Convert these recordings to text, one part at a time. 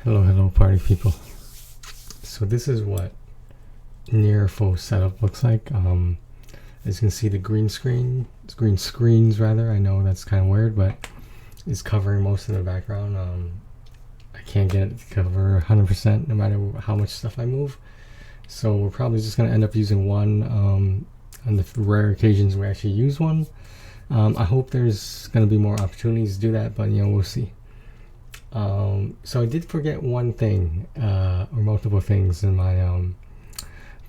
Hello party people. So this is what near full setup looks like. As you can see, the green screens rather, I know that's kind of weird, but it's covering most of the background. I can't get it to cover 100% no matter how much stuff I move, so we're probably just going to end up using one on the rare occasions we actually use one. I hope there's going to be more opportunities to do that, but we'll see. So I did forget one thing, or multiple things in my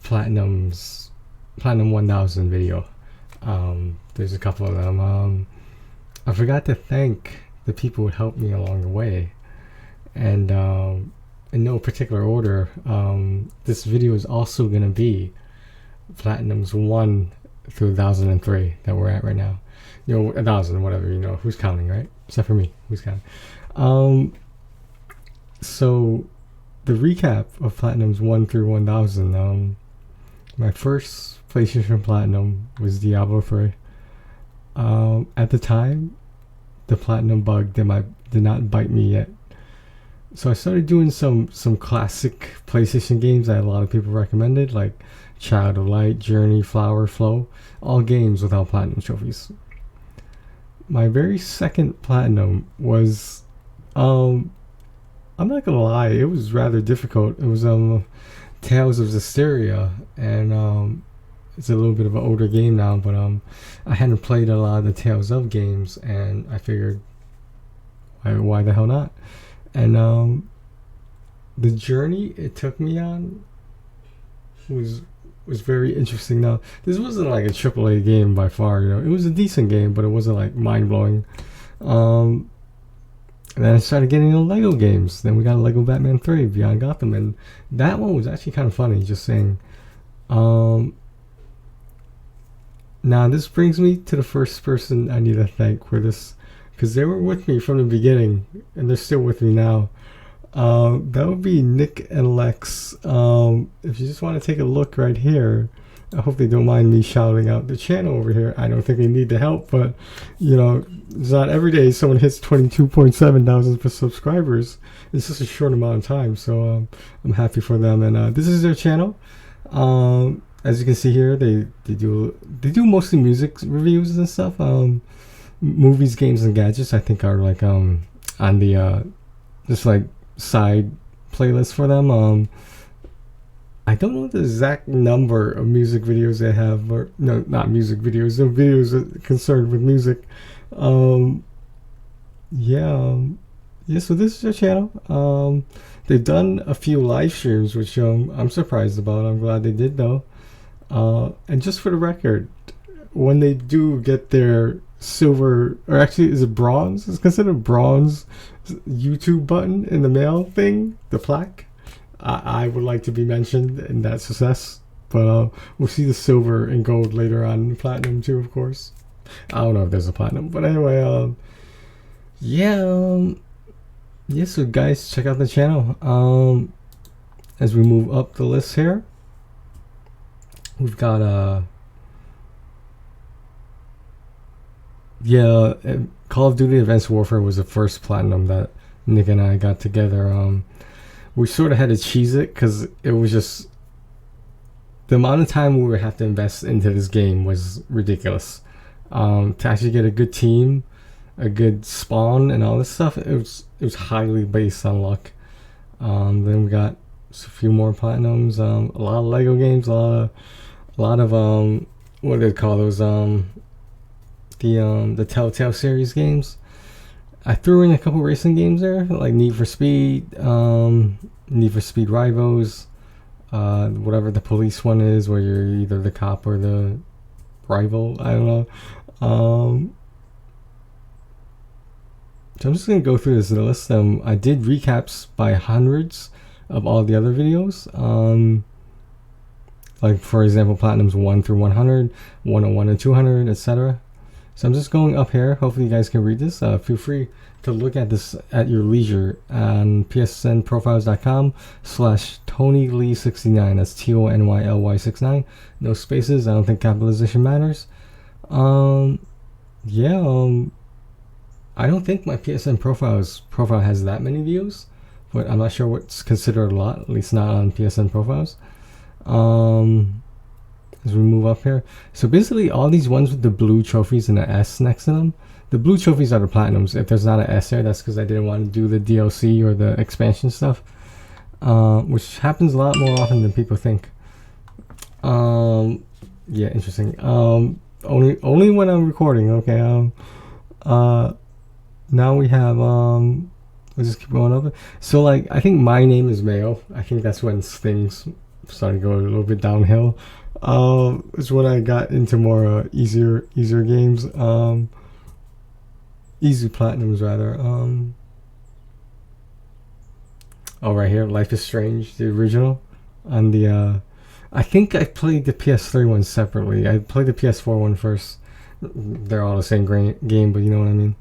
Platinum 1000 video. There's a couple of them. I forgot to thank the people who helped me along the way, and in no particular order, this video is also going to be Platinums 1 through 1003 that we're at right now. 1,000, whatever, who's counting, right? Except for me, who's counting? So the recap of Platinums 1 through 1000, my first PlayStation Platinum was Diablo 3. At the time, the Platinum bug did not bite me yet. So I started doing some classic PlayStation games that a lot of people recommended, like Child of Light, Journey, Flower, Flow, all games without Platinum trophies. My very second Platinum was, I'm not gonna lie, it was rather difficult. It was Tales of Zestiria, and it's a little bit of an older game now, but I hadn't played a lot of the Tales of games, and I figured, why the hell not? And the journey it took me on was very interesting. Now, this wasn't like a AAA game by far, it was a decent game, but it wasn't like mind-blowing. And then I started getting into Lego games. Then we got Lego Batman 3 Beyond Gotham, and that one was actually kind of funny, just saying. Now this brings me to the first person I need to thank for this, because they were with me from the beginning, and they're still with me now. That would be Nick and Lex. If you just want to take a look right here, I hope they don't mind me shouting out the channel over here. I don't think they need the help, but it's not every day someone hits 22.7 thousand subscribers. It's just a short amount of time, so I'm happy for them. And this is their channel. As you can see here, they do mostly music reviews and stuff. Movies, games, and gadgets, I think, are like on the just like side playlist for them. I don't know the exact number of music videos they have, or no, not music videos. No videos concerned with music. So this is their channel. They've done a few live streams, which I'm surprised about. I'm glad they did though. And just for the record, when they do get their silver, or actually is it bronze? It's considered bronze YouTube button in the mail thing, the plaque. I would like to be mentioned in that success, but we'll see the silver and gold later on. Platinum too, of course. I don't know if there's a platinum, but anyway, so guys, check out the channel. As we move up the list here, we've got Call of Duty Advanced Warfare was the first Platinum that Nick and I got together. We sort of had to cheese it because it was just the amount of time we would have to invest into this game was ridiculous. To actually get a good team, a good spawn, and all this stuff, it was highly based on luck. Then we got a few more Platinums, a lot of Lego games, a lot of what do they call those? The Telltale series games. I threw in a couple racing games there, like Need for Speed, Need for Speed Rivals, whatever the police one is, where you're either the cop or the rival. I don't know. So I'm just gonna go through this list. I did recaps by hundreds of all the other videos. Like for example, Platinums 1 through 100, 101 and 200, etc. So I'm just going up here. Hopefully you guys can read this. Feel free to look at this at your leisure on psnprofiles.com/tonyly69. That's TONYLY69. No spaces. I don't think capitalization matters. I don't think my PSN profile has that many views, but I'm not sure what's considered a lot, at least not on PSN profiles. As we move up here, so basically all these ones with the blue trophies and the S next to them, the blue trophies are the platinums. If there's not an S there, that's because I didn't want to do the DLC or the expansion stuff, which happens a lot more often than people think. Yeah, interesting. Only when I'm recording. Okay. Now we have we'll just keep going over. So like, I think my name is Mayo. I think that's when things started going a little bit downhill. It's when I got into more easier games. Easy platinums rather. Oh, right here, Life is Strange, the original, on the. I think I played the PS3 one separately. I played the PS4 one first. They're all the same game, but you know what I mean.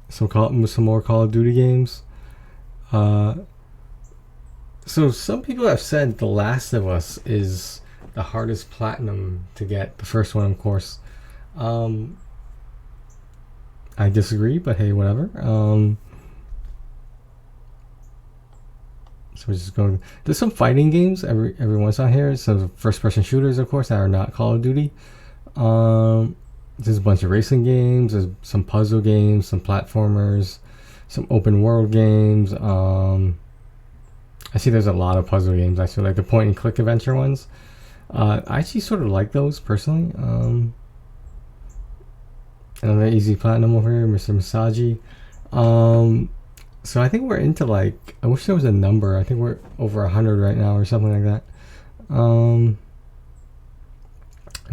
Some more Call of Duty games. So some people have said The Last of Us is the hardest platinum to get. The first one, of course. I disagree, but hey, whatever. So we're just going. There's some fighting games every once on here. Some first-person shooters, of course, that are not Call of Duty. There's a bunch of racing games. There's some puzzle games, some platformers, some open world games. I see there's a lot of puzzle games actually, like the point and click adventure ones. I actually sort of like those personally. Another easy platinum over here, Mr. Masagi. So I think we're into like, I wish there was a number. I think we're over 100 right now or something like that.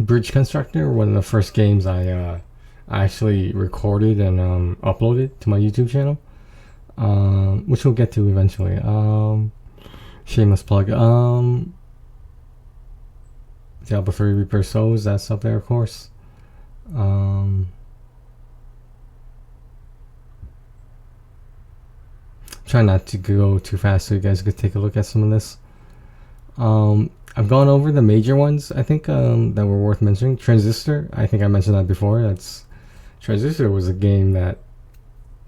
Bridge Constructor, one of the first games I actually recorded and uploaded to my YouTube channel, which we'll get to eventually. Shameless plug. Diablo 3 Reaper Souls, that's up there, of course. Try not to go too fast so you guys could take a look at some of this. I've gone over the major ones, I think, that were worth mentioning. Transistor, I think I mentioned that before. Transistor was a game that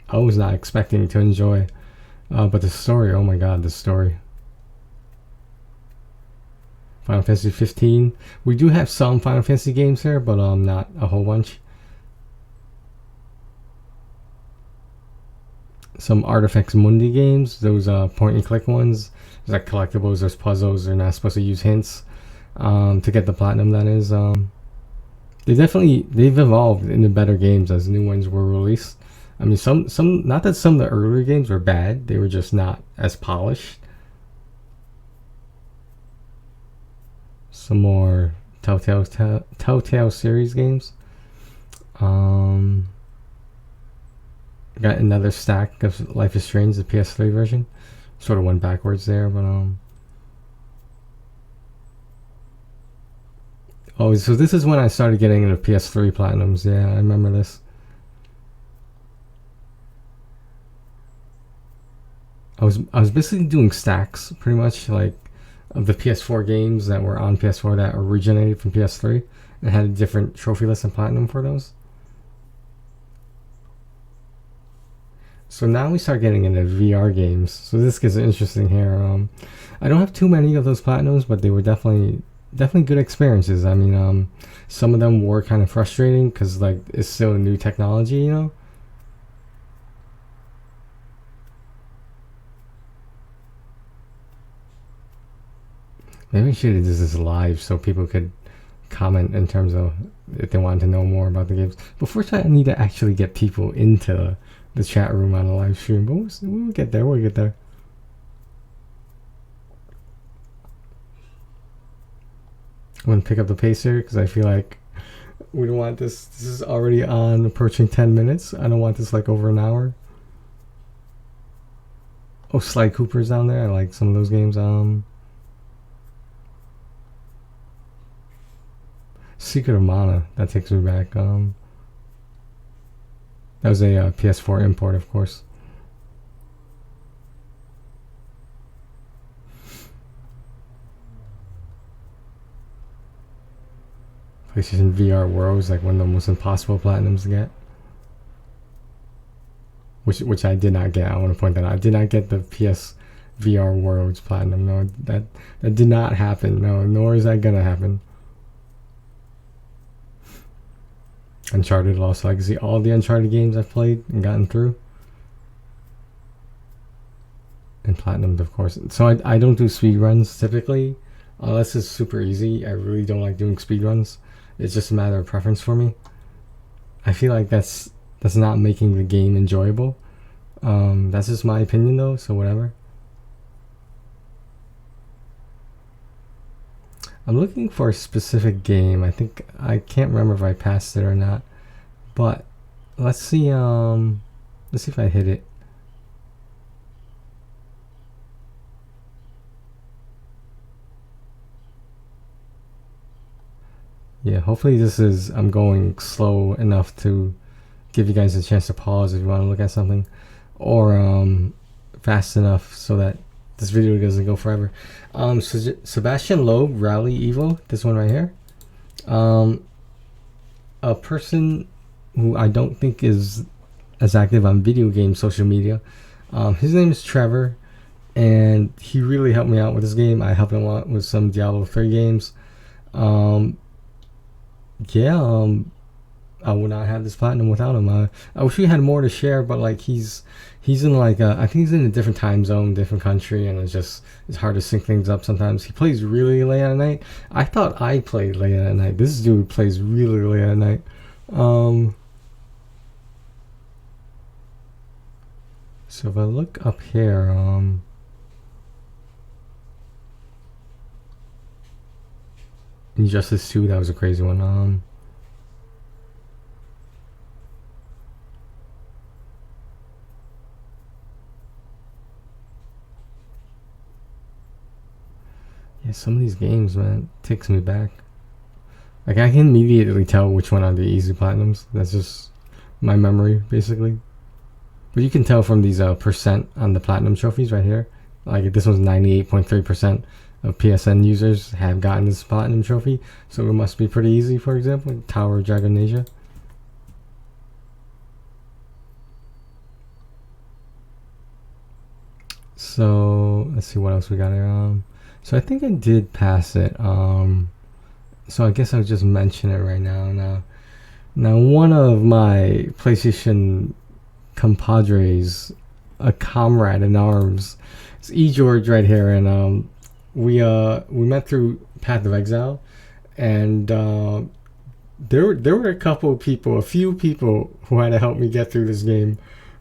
I was not expecting to enjoy. But the story, oh my god, the story. Final Fantasy 15. We do have some Final Fantasy games here, but not a whole bunch. Some Artifacts Mundi games, those point and click ones. There's like collectibles, there's puzzles, they're not supposed to use hints to get the platinum, that is. They've evolved into better games as new ones were released. I mean, some not that some of the earlier games were bad, they were just not as polished. Some more Telltale series games. Got another stack of Life is Strange, the PS3 version. Sort of went backwards there, but oh, so this is when I started getting into PS3 platinums. Yeah, I remember this. I was basically doing stacks, pretty much, like, of the PS4 games that were on PS4 that originated from PS3 and had a different trophy list and platinum for those. So now we start getting into VR games. So this gets interesting here. I don't have too many of those platinums, but they were definitely good experiences. I mean, some of them were kind of frustrating because like it's still a new technology, you know. Maybe I should have done this live so people could comment in terms of if they wanted to know more about the games. But first, I need to actually get people into the chat room on a live stream. But we'll get there. We'll get there. I'm gonna pick up the pace here because I feel like we don't want this. This is already on approaching 10 minutes. I don't want this like over an hour. Oh, Sly Cooper's down there. I like some of those games. Secret of Mana, that takes me back. That was a PS4 import, of course. PlayStation VR World is like one of the most impossible platinums to get. which I did not get. I want to point that out. I did not get the PS VR Worlds Platinum. No, that did not happen. No, nor is that gonna happen. Uncharted Lost Legacy. All the Uncharted games I've played and gotten through. And Platinumed, of course. So I don't do speed runs typically. Unless it's super easy. I really don't like doing speed runs. It's just a matter of preference for me. I feel like that's not making the game enjoyable. That's just my opinion though, so whatever. I'm looking for a specific game. I can't remember if I passed it or not. But let's see if I hit it. Yeah, hopefully I'm going slow enough to give you guys a chance to pause if you want to look at something, or fast enough so that this video doesn't go forever. So Sebastian Loeb, Rally Evo, this one right here. A person who I don't think is as active on video game social media. His name is Trevor, and he really helped me out with this game. I helped him out with some Diablo 3 games. I would not have this platinum without him. I wish we had more to share, but like he's in like I think he's in a different time zone, different country, and it's hard to sync things up sometimes. He plays really late at night. I thought I played late at night. This dude plays really late at night. So if I look up here, Injustice 2, that was a crazy one. Yeah, some of these games, man, takes me back. Like I can immediately tell which one are the easy platinums. That's just my memory, basically. But you can tell from these percent on the platinum trophies right here. Like this one's 98.3% of PSN users have gotten this platinum trophy, so it must be pretty easy. For example, Tower of Dragonasia. So let's see what else we got here. So I think I did pass it. So I guess I'll just mention it right now. Now one of my PlayStation compadres, a comrade in arms, it's George right here, and we met through Path of Exile, and there were a few people who had to help me get through this game,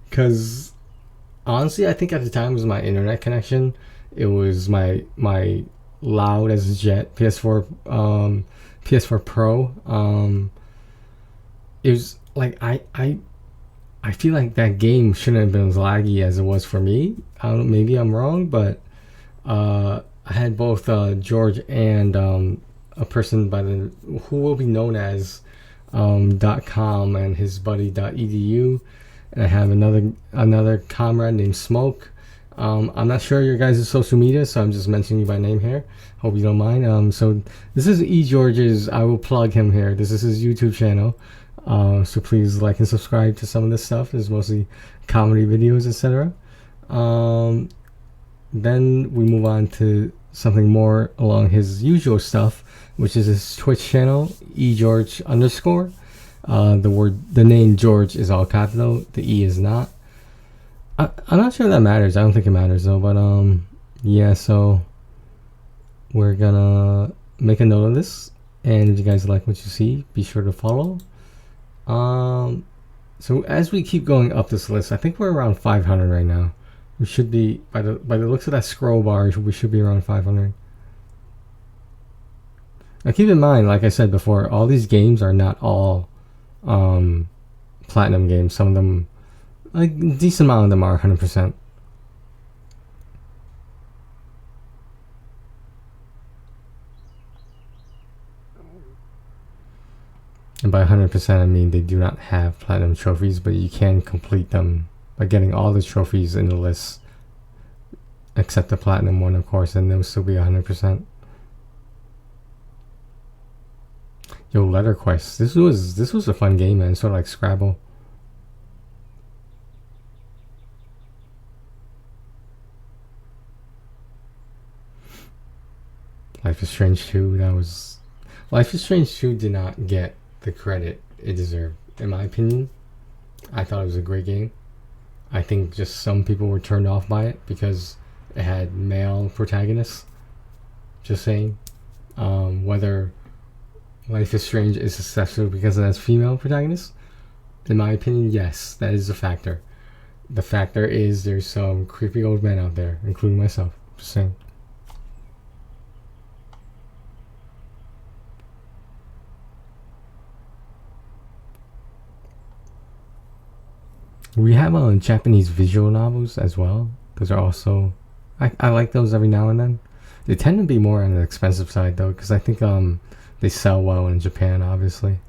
because honestly I think at the time it was my internet connection. It was my loud as a jet PS4 Pro. It was like I feel like that game shouldn't have been as laggy as it was for me. I don't know, maybe I'm wrong, but I had both George and a person by the who will be known as .com and his buddy .edu, and I have another comrade named Smoke. I'm not sure your guys' social media, so I'm just mentioning you by name here. Hope you don't mind. So this is George's. I will plug him here. This is his YouTube channel. So please like and subscribe to some of this stuff. It's mostly comedy videos, etc. Then we move on to something more along his usual stuff, which is his Twitch channel, eGeorge_. The name George is all capital. The E is not. I'm not sure that matters. I don't think it matters though. But yeah. So we're gonna make a note of this, and if you guys like what you see, be sure to follow. So as we keep going up this list, I think we're around 500 right now. We should be, by the looks of that scroll bar, we should be around 500. Now keep in mind, like I said before, all these games are not all platinum games. Some of them, like a decent amount of them, are 100%. And by 100%, I mean they do not have platinum trophies, but you can complete them by getting all the trophies in the list, except the platinum one, of course, and they'll still be 100%. Yo, Letter Quest. This was a fun game, man. Sort of like Scrabble. Life is Strange 2, that was... Life is Strange 2 did not get the credit it deserved. In my opinion, I thought it was a great game. I think just some people were turned off by it because it had male protagonists. Just saying. Whether Life is Strange is successful because it has female protagonists, in my opinion, yes, that is a factor. The factor is there's some creepy old men out there, including myself. Just saying. We have Japanese visual novels as well. Those are also... I like those every now and then. They tend to be more on the expensive side though, because I think they sell well in Japan, obviously.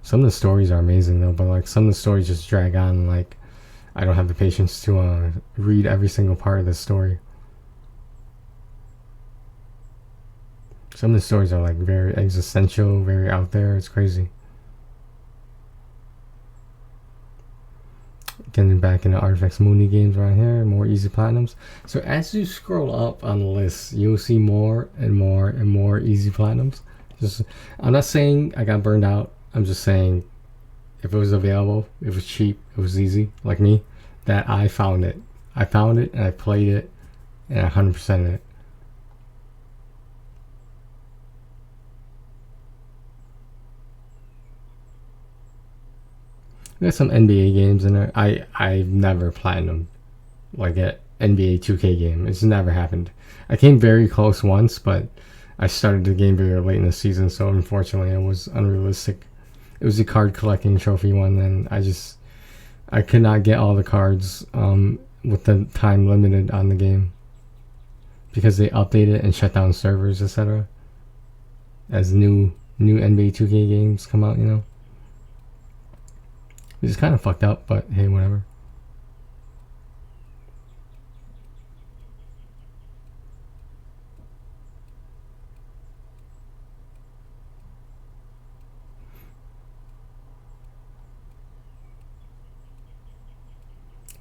Some of the stories are amazing though, but like some of the stories just drag on. Like I don't have the patience to read every single part of the story. Some of the stories are like very existential, very out there. It's crazy. Getting back into Artifacts Mooney games right here, more easy platinums. So as you scroll up on the list, you'll see more and more and more easy platinums. I'm not saying I got burned out. I'm just saying if it was available, it was cheap, it was easy, like me, that I found it. I found it and I played it and I 100%ed it. There's some NBA games in there. I've never platinum like an NBA 2K game. It's never happened. I came very close once, but I started the game very late in the season, so unfortunately it was unrealistic. It was the card collecting trophy one, and I could not get all the cards with the time limited on the game because they updated and shut down servers, etc. As new NBA 2K games come out, you know. It's kind of fucked up, but hey, whatever.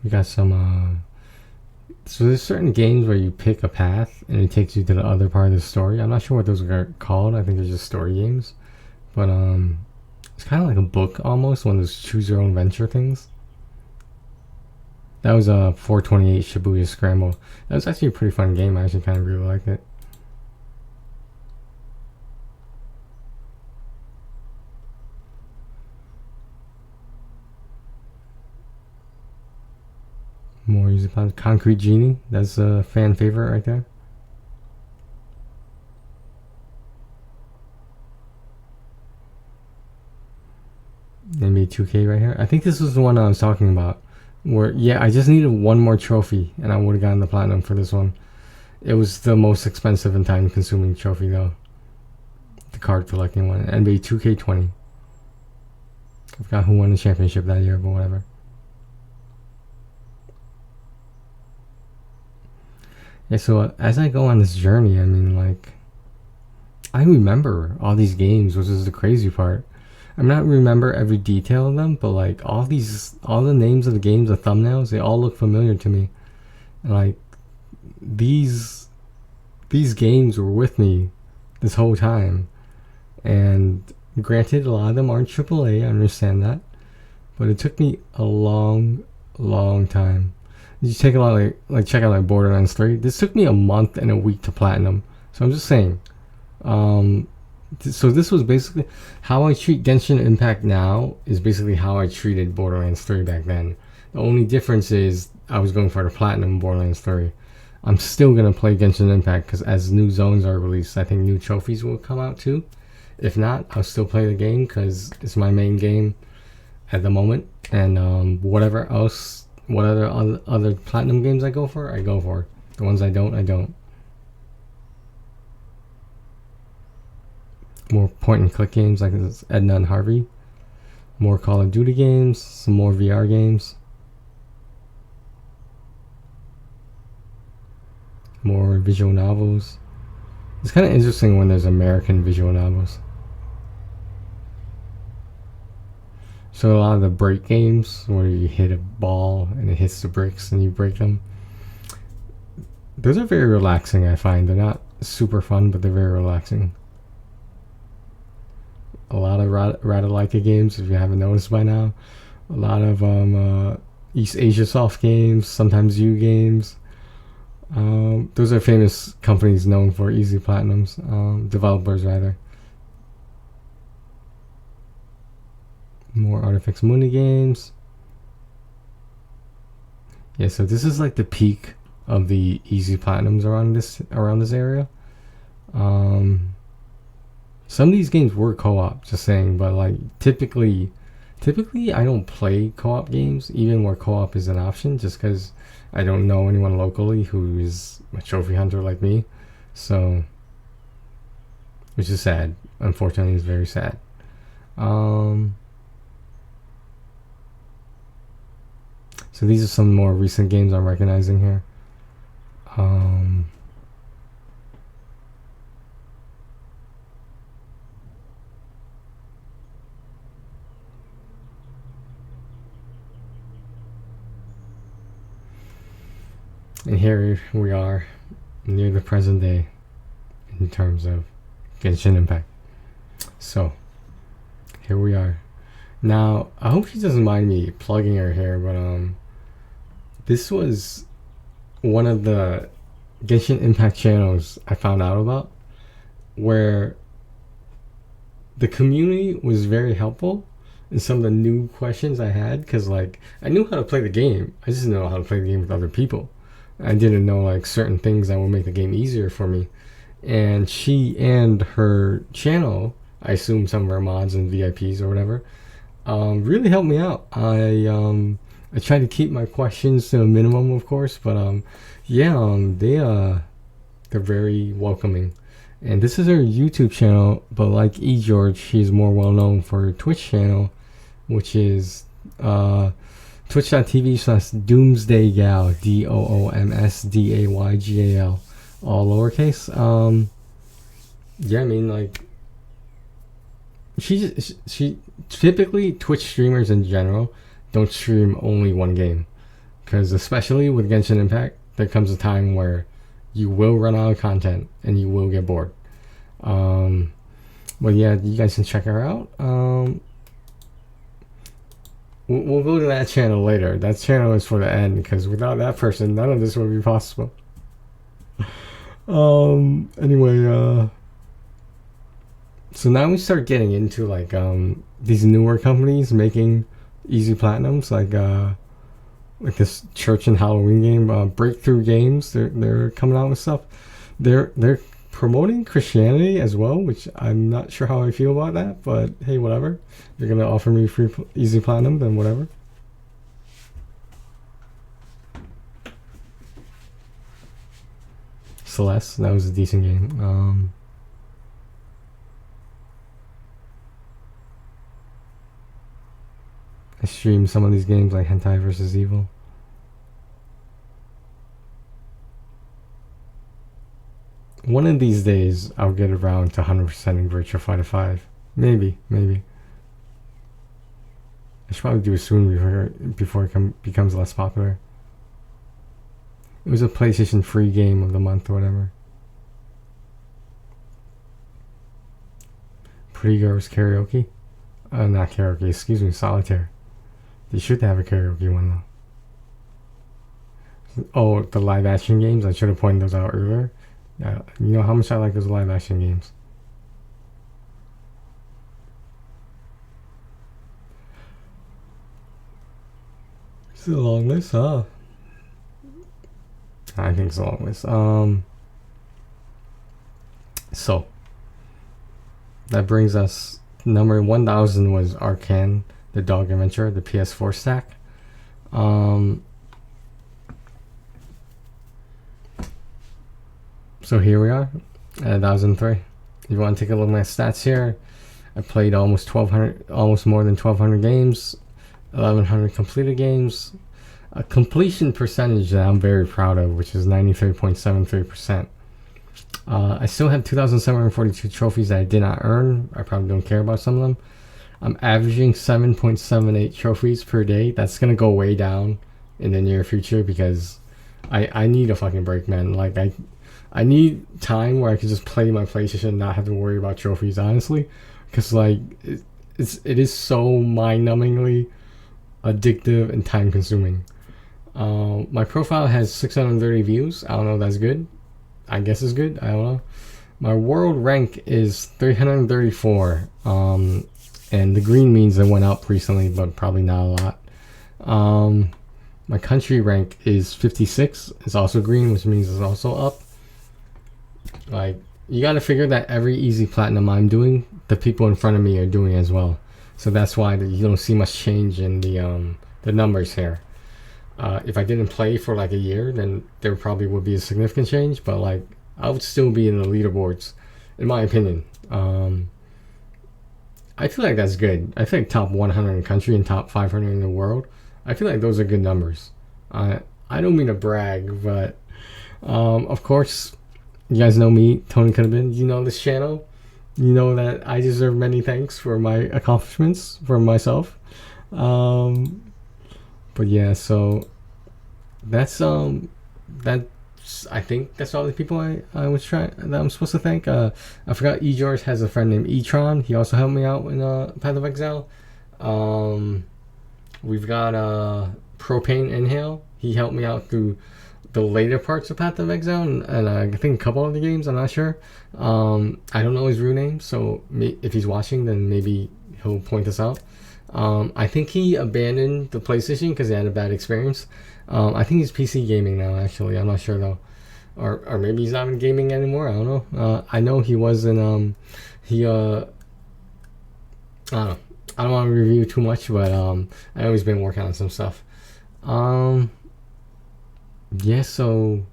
We got some, so there's certain games where you pick a path and it takes you to the other part of the story. I'm not sure what those are called. I think they're just story games. But, it's kind of like a book almost, one of those choose your own venture things. That was a 428 Shibuya Scramble. That was actually a pretty fun game. I actually kind of really liked it. More easy plans. Concrete Genie. That's a fan favorite right there. NBA 2K right here. I think this was the one I was talking about. Where, yeah, I just needed one more trophy and I would have gotten the platinum for this one. It was the most expensive and time consuming trophy though. The card collecting one. NBA 2K20. I forgot who won the championship that year, but whatever. Yeah, so as I go on this journey, I mean, like, I remember all these games, which is the crazy part. I not remember every detail of them, but like all the names of the games, the thumbnails, they all look familiar to me. And like these games were with me this whole time. And granted, a lot of them aren't AAA, I understand that, but it took me a long time. You take a lot like check out like Borderlands 3. This took me a month and a week to platinum. So I'm just saying. So this was basically how I treat Genshin Impact now is basically how I treated Borderlands 3 back then. The only difference is I was going for the platinum in Borderlands 3. I'm still going to play Genshin Impact because as new zones are released, I think new trophies will come out too. If not, I'll still play the game because it's my main game at the moment. And whatever else, what other platinum games I go for. The ones I don't, I don't. More point and click games like this Edna and Harvey. More Call of Duty games, some more VR games. More visual novels. It's kind of interesting when there's American visual novels. So a lot of the break games where you hit a ball and it hits the bricks and you break them. those are very relaxing. I find they're not super fun, but they're very relaxing. A lot of Ratalaika games, if you haven't noticed by now. A lot of East Asia Soft games, sometimes U games. Those are famous companies known for easy platinums, developers rather. More Artifex Mundi games. Yeah, so this is like the peak of the easy platinums around this area. Some of these games were co-op, just saying, but like typically I don't play co-op games, even where co-op is an option, just because I don't know anyone locally who is a trophy hunter like me. So, which is sad. Unfortunately, it's very sad. So these are some more recent games I'm recognizing here. And here we are near the present day in terms of Genshin Impact. So here we are. Now I hope she doesn't mind me plugging her here, but this was one of the Genshin Impact channels I found out about, where the community was very helpful in some of the new questions I had, because like I knew how to play the game, I just didn't know how to play the game with other people. I didn't know like certain things that would make the game easier for me. And she and her channel, I assume some of her mods and VIPs or whatever, really helped me out. I tried to keep my questions to a minimum, of course, but they're very welcoming. And this is her YouTube channel, but like eGeorge, she's more well known for her Twitch channel, which is twitch.tv/doomsdaygal, DOOMSDAYGAL, all lowercase. I mean, like, she typically, Twitch streamers in general don't stream only one game, because especially with Genshin Impact, there comes a time where you will run out of content and you will get bored. But yeah, you guys can check her out. We'll go to that channel later. That channel is for the end, because without that person, none of this would be possible. Anyway, so now we start getting into like these newer companies making easy platinums, like this church and Halloween game, Breakthrough Games. They're coming out with stuff. They're promoting Christianity as well, which I'm not sure how I feel about that, but hey, whatever. If you're gonna offer me free easy platinum, then whatever. Celeste, that was a decent game. I stream some of these games like Hentai vs. Evil. One of these days, I'll get around to 100%ing Virtua Fighter 5. Maybe. I should probably do it soon before it becomes less popular. It was a PlayStation free game of the month or whatever. Pretty Girls Karaoke? Not karaoke, excuse me, Solitaire. They should have a karaoke one though. Oh, the live action games? I should have pointed those out earlier. You know how much I like those live action games. It's a long list, huh? I think it's a long list. So that brings us, number 1000 was Arcane, the Dog Adventure, the PS4 stack. So here we are at 1003. If you want to take a look at my stats here, I played almost more than 1200 games, 1100 completed games, a completion percentage that I'm very proud of, which is 93.73%. I still have 2,742 trophies that I did not earn. I probably don't care about some of them. I'm averaging 7.78 trophies per day. That's going to go way down in the near future, because I need a fucking break, man. Like I need time where I can just play my PlayStation and not have to worry about trophies, honestly, because like it is so mind-numbingly addictive and time-consuming. My profile has 630 views. I don't know if that's good. I guess it's good. I don't know. My world rank is 334. And the green means it went up recently, but probably not a lot. My country rank is 56. It's also green, which means it's also up. Like, you got to figure that every easy platinum I'm doing, the people in front of me are doing as well. So that's why you don't see much change in the numbers here. If I didn't play for like a year, then there probably would be a significant change. But like, I would still be in the leaderboards, in my opinion. I feel like that's good. I feel like top 100 in the country and top 500 in the world. I feel like those are good numbers. I don't mean to brag, but of course, you guys know me, Tony Could Have Been. You know this channel. You know that I deserve many thanks for my accomplishments for myself. But yeah, so that's I think that's all the people I was trying that I'm supposed to thank. I forgot eJours has a friend named Etron. He also helped me out in Path of Exile. We've got Propane Inhale. He helped me out through the later parts of Path of Exile and I think a couple of the games. I'm not sure. I don't know his real name, so if he's watching, then maybe he'll point this out. I think he abandoned the PlayStation because he had a bad experience. I think he's PC gaming now, actually. I'm not sure though, or maybe he's not in gaming anymore. I don't know. I know he was in I don't know. I don't want to review too much, but I know he's been working on some stuff. Yeah. So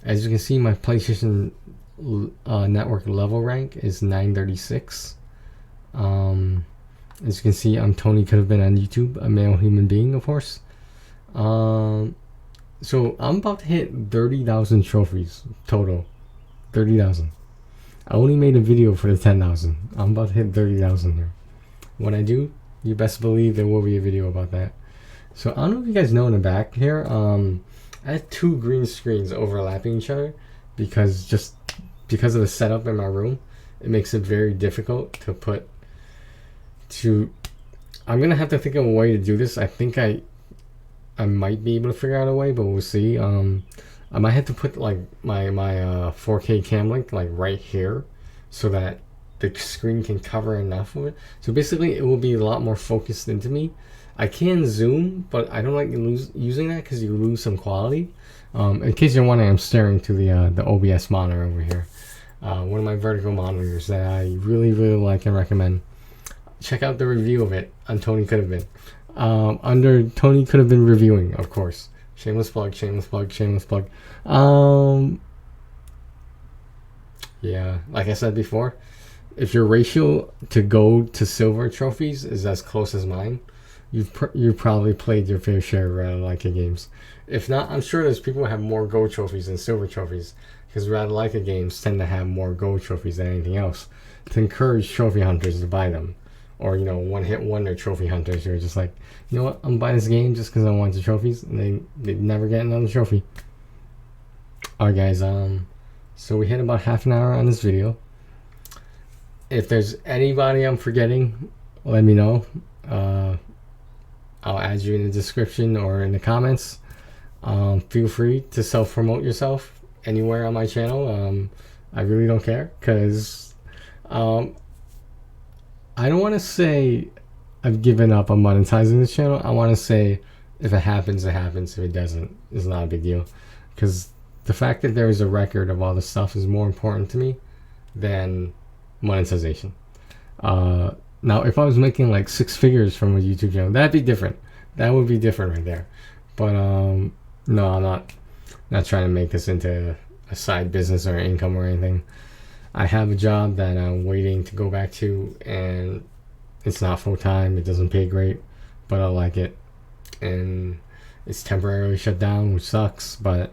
as you can see, my PlayStation network level rank is 936. As you can see, I'm Tony Could Have Been on YouTube, a male human being, of course. So I'm about to hit 30,000 trophies total. 30,000. I only made a video for the 10,000. I'm about to hit 30,000 here. When I do, you best believe there will be a video about that. So I don't know if you guys know in the back here, I have two green screens overlapping each other because of the setup in my room, it makes it very difficult to put I'm gonna have to think of a way to do this. I think I might be able to figure out a way, but we'll see. I might have to put like my 4K cam link like right here so that the screen can cover enough of it. So basically it will be a lot more focused into me. I can zoom, but I don't like using that because you lose some quality. In case you're wondering, I'm staring to the OBS monitor over here. One of my vertical monitors that I really like and recommend. Check out the review of it on Tony Could Have Been. Under Tony Could Have Been Reviewing, of course. Shameless plug, shameless plug, shameless plug. Yeah, like I said before, if your ratio to gold to silver trophies is as close as mine, you've probably played your fair share of Leica games. If not, I'm sure there's people who have more gold trophies than silver trophies, because Leica games tend to have more gold trophies than anything else, to encourage trophy hunters to buy them. Or, you know, one-hit wonder trophy hunters who are just like, you know what, I'm buying this game just because I want the trophies, and they never get another trophy. Alright guys, so we hit about half an hour on this video. If there's anybody I'm forgetting, let me know. I'll add you in the description or in the comments. Feel free to self-promote yourself anywhere on my channel. I really don't care, because I don't want to say I've given up on monetizing this channel. I want to say if it happens, it happens. If it doesn't, it's not a big deal. Because the fact that there is a record of all this stuff is more important to me than monetization. Now, if I was making like 6 figures from a YouTube channel, that'd be different. That would be different right there. But no, I'm not trying to make this into a side business or income or anything. I have a job that I'm waiting to go back to, and it's not full-time. It doesn't pay great, but I like it. And it's temporarily shut down, which sucks, but,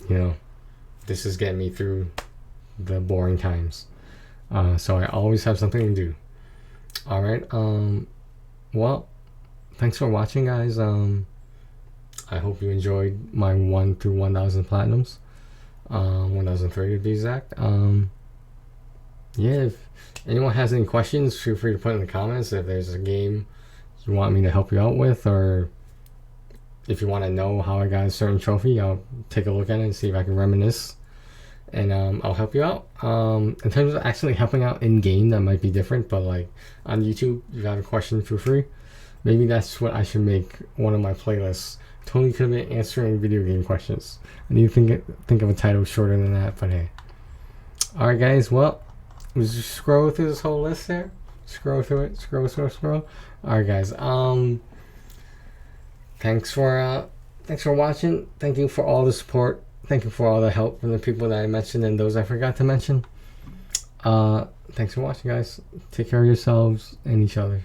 you know, this is getting me through the boring times. So I always have something to do. Alright, well, thanks for watching, guys. I hope you enjoyed my 1 through 1,000 platinums. 1,003 to be exact. Yeah, if anyone has any questions, feel free to put in the comments. If there's a game you want me to help you out with, or if you want to know how I got a certain trophy, I'll take a look at it and see if I can reminisce, and I'll help you out. In terms of actually helping out in game, that might be different, but like on YouTube, if you have a question, feel free. Maybe that's what I should make one of my playlists. Tony could have been answering video game questions. I need to think of a title shorter than that, but hey. Alright guys, well, let's just scroll through this whole list there. Scroll through it, scroll. Alright guys, thanks for watching. Thank you for all the support. Thank you for all the help from the people that I mentioned and those I forgot to mention. Thanks for watching guys. Take care of yourselves and each other.